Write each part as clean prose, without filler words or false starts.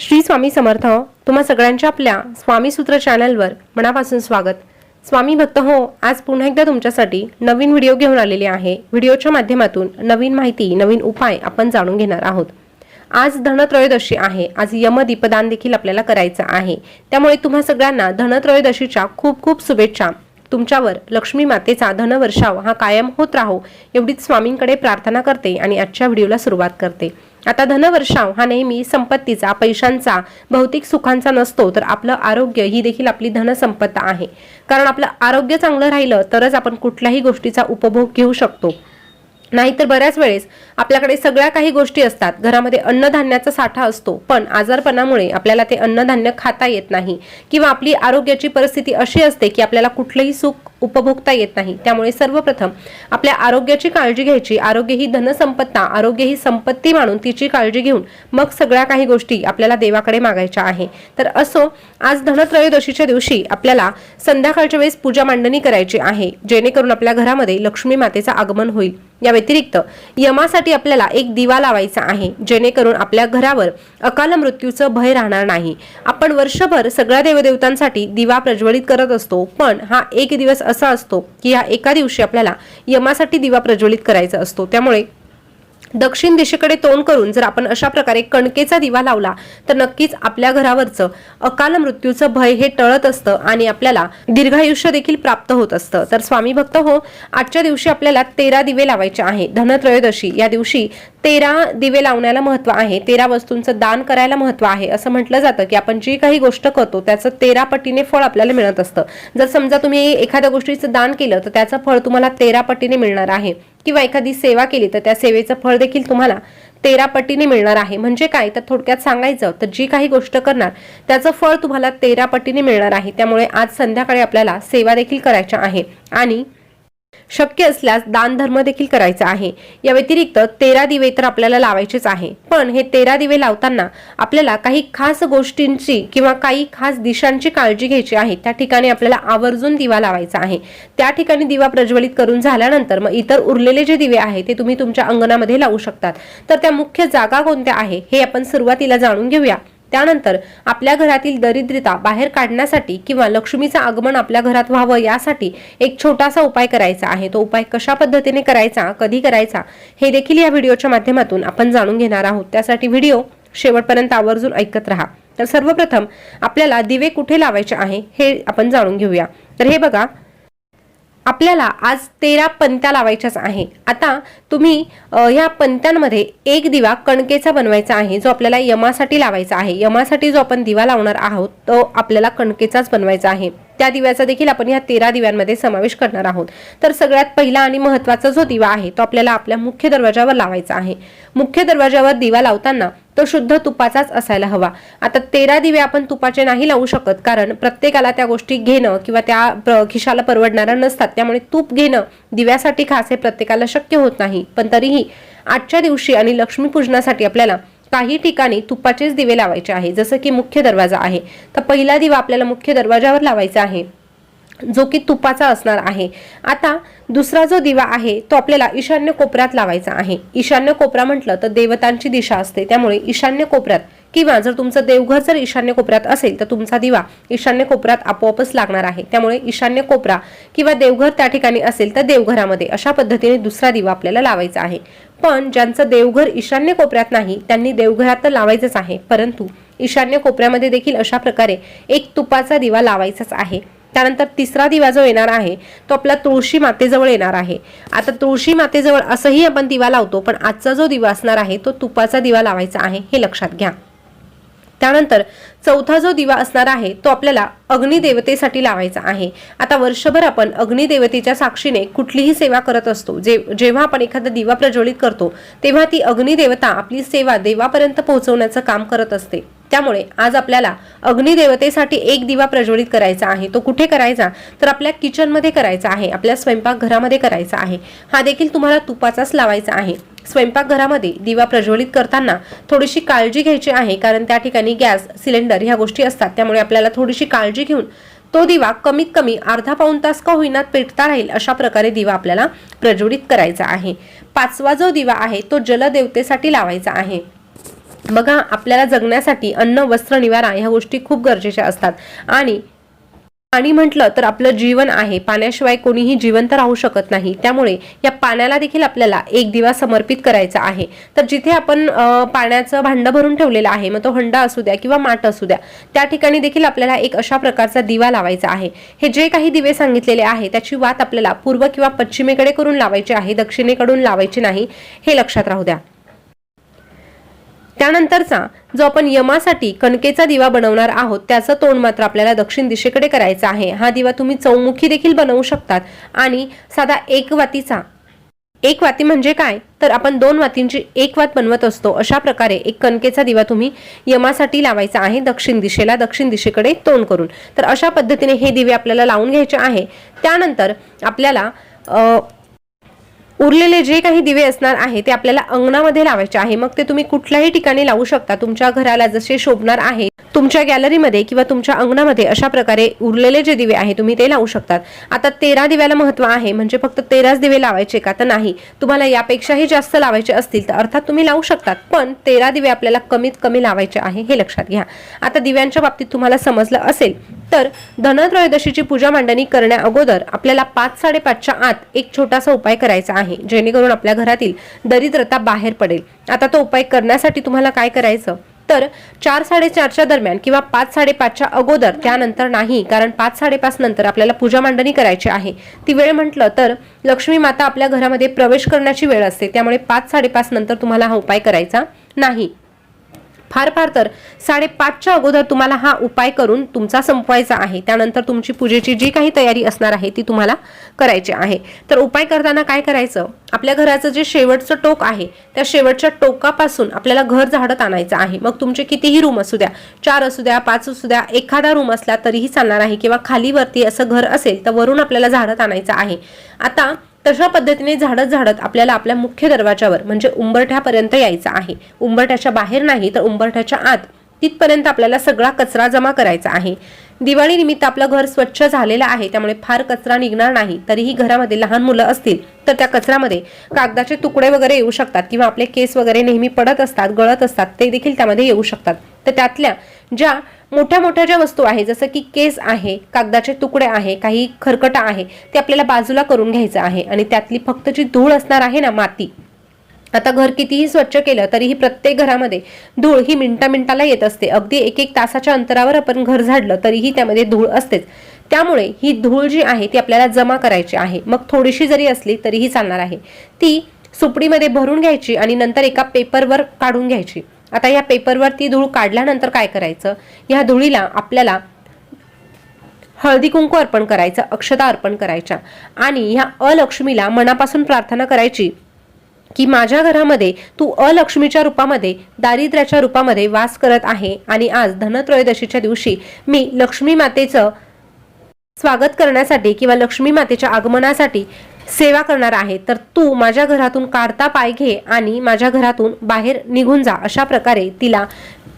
श्री स्वामी समर्थ. तुम्हा सगळ्यांच्या आपल्या स्वामी सूत्र चॅनलवर मनापासून स्वागत. स्वामी भक्त हो, आज पुन्हा एकदा तुमच्यासाठी नवीन व्हिडिओ घेऊन आलेले आहे. व्हिडिओच्या माध्यमातून नवीन माहिती, नवीन उपाय आपण जाणून घेणार आहोत. आज धनत्रयोदशी आहे. आज यमदीपदान देखील आपल्याला करायचं आहे. त्यामुळे तुम्हा सगळ्यांना धनत्रयोदशीच्या खूप खूप शुभेच्छा. तुमच्यावर लक्ष्मी मातेचा धनवर्षाव हा कायम होत राहो एवढीच स्वामींकडे प्रार्थना करते आणि आजच्या व्हिडिओला सुरुवात करते. आता धनवर्षाव हा नेहमी संपत्तीचा, पैशांचा, भौतिक सुखांचा नसतो, तर आपलं आरोग्य ही देखील आपली धनसंपत्ता आहे. कारण आपलं आरोग्य चांगलं राहिलं तरच आपण कुठल्याही गोष्टीचा उपभोग घेऊ शकतो. नाहीतर बऱ्याच वेळेस आपल्याकडे सगळ्या काही गोष्टी असतात, घरामध्ये अन्नधान्याचा साठा असतो, पण आजारपणामुळे आपल्याला ते अन्नधान्य खाता येत नाही किंवा आपली आरोग्याची परिस्थिती अशी असते की आपल्याला कुठलंही सुख उपभोगता येत नाही. त्यामुळे सर्वप्रथम आपल्या आरोग्याची काळजी घ्यायची. आरोग्य ही धनसंपत्ता, आरोग्य ही संपत्ती मानून तिची काळजी घेऊन मग सगळ्या काही गोष्टी आपल्याला देवाकडे मागायच्या आहे. तर असो, आज धनत्रयोदशीच्या दिवशी आपल्याला संध्याकाळच्या वेळेस पूजा मांडणी करायची आहे, जेणेकरून आपल्या घरामध्ये लक्ष्मी मातेचं आगमन होईल. या व्यतिरिक्त यमासाठी आपल्याला एक दिवा लावायचा आहे, जेणेकरून आपल्या घरावर अकाल मृत्यूचं भय राहणार नाही. आपण वर्षभर सगळ्या देवदेवतांसाठी दिवा प्रज्वलित करत असतो, पण हा एक दिवस असा असतो की या एका दिवशी आपल्याला यमासाठी दिवा प्रज्वलित करायचा असतो. त्यामुळे दक्षिण दिशेकडे तोंड करून जर आपण अशा प्रकारे कणकेचा दिवा लावला तर नक्कीच आपल्या घरावरचं अकाल मृत्यूचं भय हे टळत असतं आणि आपल्याला दीर्घायुष्य देखील प्राप्त होत असतं. तर स्वामी भक्त हो, आजच्या दिवशी आपल्याला 13 दिवे लावायचे आहे. धनत्रयोदशी या दिवशी 13 दिवे लावण्याला महत्व आहे. 13 वस्तूंचं दान करायला महत्व आहे. असं म्हटलं जातं की आपण जी काही गोष्ट करतो त्याचं 13 पटीने फळ आपल्याला मिळत असतं. जर समजा तुम्ही एखाद्या गोष्टीचं दान केलं तर त्याचं फळ तुम्हाला 13 पटीने मिळणार आहे, किंवा एखादी सेवा केली तर त्या सेवेचं फळ देखील तुम्हाला 13 पटीने मिळणार आहे. म्हणजे काय, तर थोडक्यात सांगायचं तर जी काही गोष्ट करणार त्याचं फळ तुम्हाला 13 पटीने मिळणार आहे. त्यामुळे आज संध्याकाळी आपल्याला सेवा देखील करायच्या आहे आणि शक्य असल्यास दान धर्म देखील करायचा आहे. या व्यतिरिक्त 13 दिवे तर आपल्याला लावायचेच आहे, पण हे 13 दिवे लावताना आपल्याला काही खास गोष्टींची किंवा काही खास दिशांची काळजी घ्यायची आहे. त्या ठिकाणी आपल्याला आवर्जून दिवा लावायचा आहे. त्या ठिकाणी दिवा प्रज्वलित करून झाल्यानंतर मग इतर उरलेले जे दिवे आहेत ते तुम्ही तुमच्या अंगणामध्ये लावू शकतात. तर त्या मुख्य जागा कोणत्या आहे हे आपण सुरुवातीला जाणून घेऊया. त्यानंतर आपल्या घरातील दरिद्रता बाहेर काढण्यासाठी किंवा लक्ष्मीचं आगमन आपल्या घरात व्हावं यासाठी एक छोटासा उपाय करायचा आहे. तो उपाय कशा पद्धतीने करायचा, कधी करायचा हे देखील या व्हिडिओच्या माध्यमातून आपण जाणून घेणार आहोत. त्यासाठी व्हिडिओ शेवटपर्यंत आवर्जून ऐकत राहा. तर सर्वप्रथम आपल्याला दिवे कुठे लावायचे आहे हे आपण जाणून घेऊया. तर हे बघा, आपल्याला आज 13 पंत्या लावायच्याच आहे. आता तुम्ही ह्या पंत्यांमध्ये एक दिवा कणकेचा बनवायचा आहे, जो आपल्याला यमासाठी लावायचा आहे. यमासाठी जो आपण दिवा लावणार आहोत तो आपल्याला कणकेचाच बनवायचा आहे. त्या दिव्याचा देखील आपण या 13 दिव्यांमध्ये समावेश करणार आहोत. तर सगळ्यात पहिला आणि महत्त्वाचा जो दिवा आहे तो आपल्याला आपल्या मुख्य दरवाजावर लावायचा आहे. मुख्य दरवाजावर दिवा लावताना तो शुद्ध तुपाचाच असायला हवा. आता 13 दिवे आपण तुपाचे नाही लावू शकत, कारण प्रत्येकाला त्या गोष्टी घेणं किंवा त्या खिशाला परवडणाऱ्या नसतात. त्यामुळे तूप घेणं दिव्यासाठी खास हे प्रत्येकाला शक्य होत नाही. पण तरीही आजच्या दिवशी आणि लक्ष्मीपूजनासाठी आपल्याला काही ठिकाणी तुपाचेच दिवे लावायचे आहे. जसं की मुख्य दरवाजा आहे, तर पहिला दिवा आपल्याला मुख्य दरवाजावर लावायचा आहे, जो की तुपाचा असणार आहे. आता दुसरा जो दिवा आहे तो आपल्याला ईशान्य कोपऱ्यात लावायचा आहे. ईशान्य कोपरा म्हटलं तर देवतांची दिशा असते, त्यामुळे ईशान्य कोपऱ्यात किंवा जर तुमचं देवघर जर ईशान्य कोपऱ्यात असेल तर तुमचा दिवा ईशान्य कोपऱ्यात आपोआपच लागणार आहे. त्यामुळे ईशान्य कोपरा किंवा देवघर त्या ठिकाणी असेल तर देवघरामध्ये अशा पद्धतीने दुसरा दिवा आपल्याला लावायचा आहे. पण ज्यांचं देवघर ईशान्य कोपऱ्यात नाही त्यांनी देवघरात तर लावायचंच आहे, परंतु ईशान्य कोपऱ्यामध्ये देखील अशा प्रकारे एक तुपाचा दिवा लावायचाच आहे. त्यानंतर तिसरा दिवा जो येणार आहे तो आपला तुळशी मातेजवळ येणार आहे. आता तुळशी मातेजवळ असंही आपण दिवा लावतो, पण आजचा जो दिवा असणार आहे तो तुपाचा दिवा लावायचा आहे, हे लक्षात घ्या. त्यानंतर चौथा जो दिवा असणार आहे तो आपल्याला अग्निदेवतेसाठी लावायचा आहे. आता वर्षभर आपण अग्निदेवतेच्या साक्षीने कुठलीही सेवा करत असतो. जेव्हा आपण एखादा दिवा प्रज्वलित करतो तेव्हा ती अग्निदेवता आपली सेवा देवापर्यंत पोहोचवण्याचं काम करत असते. त्यामुळे आज आपल्याला अग्निदेवतेसाठी एक दिवा प्रज्वलित करायचा आहे. तो कुठे करायचा, तर आपल्या किचनमध्ये करायचा आहे, आपल्या स्वयंपाकघरामध्ये करायचा आहे. हा देखील तुम्हाला तुपाचाच लावायचा आहे. स्वयंपाकघरामध्ये दिवा प्रज्वलित करताना थोडीशी काळजी घ्यायची आहे, कारण त्या ठिकाणी गॅस सिलेंडर ह्या गोष्टी असतात. त्यामुळे आपल्याला थोडीशी काळजी घेऊन तो दिवा कमीत कमी अर्धा पाऊण तास का होईना पेटता राहील अशा प्रकारे दिवा आपल्याला प्रज्वलित करायचा आहे. पाचवा जो दिवा आहे तो जलदेवतेसाठी लावायचा आहे. बघा, आपल्याला जगण्यासाठी अन्न, वस्त्र, निवारा ह्या गोष्टी खूप गरजेच्या असतात आणि पाणी म्हटलं तर आपलं जीवन आहे. पाण्याशिवाय कोणीही जिवंत राहू शकत नाही. त्यामुळे या पाण्याला देखील आपल्याला एक दिवा समर्पित करायचा आहे. तर जिथे आपण पाण्याचं भांडं भरून ठेवलेलं आहे, मग तो हंडा असू द्या किंवा माठ असू द्या, त्या ठिकाणी देखील आपल्याला एक अशा प्रकारचा दिवा लावायचा आहे. हे जे काही दिवे सांगितलेले आहे त्याची वात आपल्याला पूर्व किंवा पश्चिमेकडे करून लावायची आहे, दक्षिणेकडून लावायची नाही, हे लक्षात राहू द्या. त्यानंतरचा जो आपण यमासाठी कणकेचा दिवा बनवणार आहोत त्याचं तोंड मात्र आपल्याला दक्षिण दिशेकडे करायचं आहे. हा दिवा तुम्ही चौमुखी देखील बनवू शकतात आणि साधा एक वाती म्हणजे काय, तर आपण 2 वातींची एक वात बनवत असतो. अशा प्रकारे एक कणकेचा दिवा तुम्ही यमासाठी लावायचा आहे दक्षिण दिशेला, दक्षिण दिशेकडे तोंड करून. तर अशा पद्धतीने हे दिवे आपल्याला लावून घ्यायचे आहे. त्यानंतर आपल्याला उरलेले जे काही दिवे असणार आहे ते आपल्याला अंगणामध्ये लावायचे आहे. मग ते तुम्ही कुठल्याही ठिकाणी लावू शकता, तुमच्या घराला जसे शोभणार आहे, तुमच्या गॅलरीमध्ये किंवा तुमच्या अंगणामध्ये अशा प्रकारे उरलेले जे दिवे आहे तुम्ही ते लावू शकतात. आता 13 दिव्याला महत्त्व आहे, म्हणजे फक्त 13च दिवे लावायचे का, तर नाही. तुम्हाला यापेक्षाही जास्त लावायचे असतील तर अर्थात तुम्ही लावू शकतात, पण 13 दिवे आपल्याला कमीत कमी लावायचे आहे, हे लक्षात घ्या. आता दिव्यांच्या बाबतीत तुम्हाला समजलं असेल तर धनत्रयोदशीची पूजा मांडणी करण्या अगोदर आपल्याला 5-5:30च्या आत एक छोटासा उपाय करायचा आहे, जेणेकरून आपल्या घरातील दरिद्रता बाहेर पडेल. आता तो उपाय करण्यासाठी तुम्हाला काय करायचं, तर 4-4:30च्या दरम्यान किंवा 5-5:30च्या अगोदर, त्यानंतर नाही, कारण 5-5:30 नंतर आपल्याला पूजा मांडणी करायची आहे. ती वेळ म्हटलं तर लक्ष्मी माता आपल्या घरामध्ये प्रवेश करण्याची वेळ असते, त्यामुळे 5-5:30 नंतर तुम्हाला हा उपाय करायचा नाही. फार तर 5:30च्या अगोदर तुम्हाला हा उपाय करून तुमचा संपवायचा आहे. त्यानंतर तुमची पूजेची जी काही तयारी असणार आहे ती तुम्हाला करायची आहे. तर उपाय करताना काय करायचं, आपल्या घराचं जे शेवटचं टोक आहे त्या शेवटच्या टोकापासून आपल्याला घर झाडत आणायचं आहे. मग तुमचे कितीही रूम असू द्या, 4 असू द्या, 5 असू द्या, एखादा रूम असला तरीही चालणार आहे, किंवा खाली वरती असं घर असेल तर वरून आपल्याला झाडत आणायचं आहे. आता तशा पद्धतीने झाडत आपल्याला आपल्या मुख्य दरवाजावर म्हणजे उंबरठ्यापर्यंत यायचं आहे. उंबरठ्याच्या बाहेर नाही तर उंबरठ्याच्या आत, तिथपर्यंत आपल्याला सगळा कचरा जमा करायचा आहे. दिवाळी निमित्त आपलं घर स्वच्छ झालेलं आहे, त्यामुळे फार कचरा निघणार नाही. तरीही घरामध्ये लहान मुलं असतील तर त्या कचऱ्यामध्ये कागदाचे तुकडे वगैरे येऊ शकतात, किंवा आपले केस वगैरे नेहमी पडत असतात, गळत असतात, ते देखील त्यामध्ये येऊ शकतात. तर त्यातल्या ज्या मोठ्या ज्या वस्तू आहे, जसं की केस आहे, कागदाचे तुकडे आहे, काही खरकटा आहे, ते आपल्याला बाजूला करून घ्यायचं आहे. आणि त्यातली फक्त जी धूळ असणार आहे ना, माती, आता घर कितीही स्वच्छ केलं तरीही प्रत्येक घरामध्ये धूळ ही मिनिटाला येत असते. अगदी 1-1 तासाच्या अंतरावर आपण घर झाडलं तरीही त्यामध्ये धूळ असतेच. त्यामुळे ही धूळ जी आहे ती आपल्याला जमा करायची आहे. मग थोडीशी जरी असली तरीही चालणार आहे. ती सुपडीमध्ये भरून घ्यायची आणि नंतर एका पेपरवर काढून घ्यायची. आता या पेपरवर ती धूळ काढल्यानंतर काय करायचं, या धुळीला आपल्याला हळदी कुंकू अर्पण करायचं, अक्षता अर्पण करायच्या आणि ह्या अलक्ष्मीला मनापासून प्रार्थना करायची की माझ्या घरामध्ये तू अलक्ष्मीच्या रूपामध्ये, दारिद्र्याच्या रूपामध्ये वास करत आहे आणि आज धनत्रयोदशीच्या दिवशी मी लक्ष्मी मातेचं स्वागत करण्यासाठी किंवा लक्ष्मी मातेच्या आगमनासाठी सेवा करणार आहे. तर तू माझ्या घरातून काढता पाय घे आणि माझ्या घरातून बाहेर निघून जा. अशा प्रकारे तिला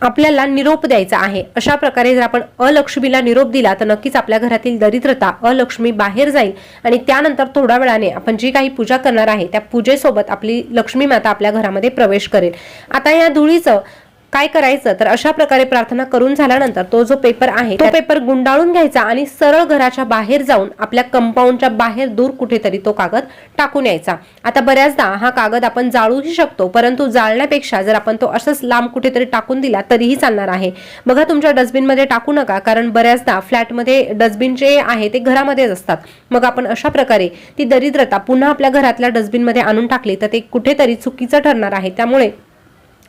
आपल्याला निरोप द्यायचा आहे. अशा प्रकारे जर आपण अलक्ष्मीला निरोप दिला तर नक्कीच आपल्या घरातील दरिद्रता, अलक्ष्मी बाहेर जाईल आणि त्यानंतर थोड्या वेळाने आपण जी काही पूजा करणार आहे त्या पूजेसोबत आपली लक्ष्मी माता आपल्या घरामध्ये प्रवेश करेल. आता या धुळीचं काय करायचं, तर अशा प्रकारे प्रार्थना करून झाल्यानंतर तो जो पेपर आहे तो पेपर गुंडाळून घ्यायचा आणि सरळ घराच्या बाहेर जाऊन आपल्या कंपाऊंडच्या बाहेर दूर कुठेतरी तो कागद टाकून यायचा. आता बऱ्याचदा हा कागद आपण जाळूही शकतो, परंतु जाळण्यापेक्षा जर आपण तो असंच लांब कुठेतरी टाकून दिला तरीही चालणार आहे. बघा, तुमच्या डस्टबिनमध्ये टाकू नका, कारण बऱ्याचदा फ्लॅटमध्ये डस्टबिन जे आहे ते घरामध्येच असतात. मग आपण अशा प्रकारे ती दरिद्रता पुन्हा आपल्या घरातल्या डस्टबिनमध्ये आणून टाकली तर ते कुठेतरी चुकीचं ठरणार आहे. त्यामुळे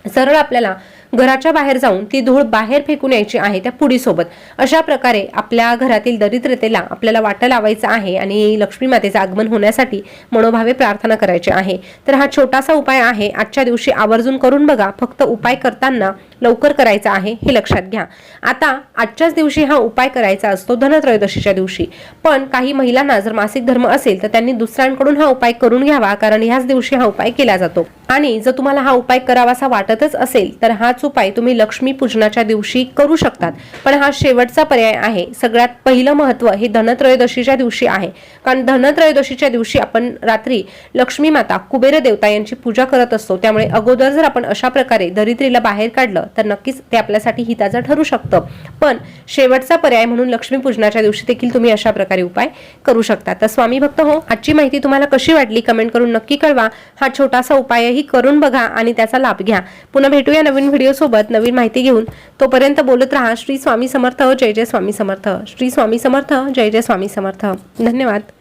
सरळ आपल्याला घराच्या बाहेर जाऊन ती धूळ बाहेर फेकून यायची आहे त्या पुडीसोबत. अशा प्रकारे आपल्या घरातील दरिद्रतेला आपल्याला वाटा लावायचं आहे आणि लक्ष्मी मातेचं आगमन होण्यासाठी मनोभावे प्रार्थना करायची आहे. तर हा छोटासा उपाय आहे, आजच्या दिवशी आवर्जून करून बघा. फक्त उपाय करताना लवकर करायचा आहे हे लक्षात घ्या. आता आजच्याच दिवशी हा उपाय करायचा असतो धनत्रयोदशीच्या दिवशी, पण काही महिलांना जर मासिक धर्म असेल तर त्यांनी दुसऱ्यांकडून हा उपाय करून घ्यावा, कारण ह्याच दिवशी हा उपाय केला जातो. आणि जर तुम्हाला हा उपाय करावासा वाटतच असेल तर हाच उपाय तुम्ही लक्ष्मी पूजनाच्या दिवशी करू शकतात, पण हा शेवटचा पर्याय आहे. सगळ्यात पहिलं महत्त्व हे धनत्रयोदशीच्या दिवशी आहे, कारण धनत्रयोदशीच्या दिवशी आपण रात्री लक्ष्मी माता, कुबेर देवता यांची पूजा करत असतो. त्यामुळे अगोदर जर आपण अशा प्रकारे दरिद्रीला बाहेर काढलं तर नक्कीच ते आपल्यासाठी हिताचं ठरू शकतं. पण शेवटचा पर्याय म्हणून लक्ष्मी पूजनाच्या दिवशी देखील तुम्ही अशा प्रकारे उपाय करू शकता. तर स्वामी भक्त हो, आजची माहिती तुम्हाला कशी वाटली कमेंट करून नक्की कळवा. हा छोटासा उपायही करून बघा आणि त्याचा लाभ घ्या. पुन्हा भेटूया नवीन व्हिडिओ सोबत नवीन माहिती घेऊन. तोपर्यंत बोलत राहा श्री स्वामी समर्थ, जय जय स्वामी समर्थ. श्री स्वामी समर्थ, जय जय स्वामी समर्थ. धन्यवाद.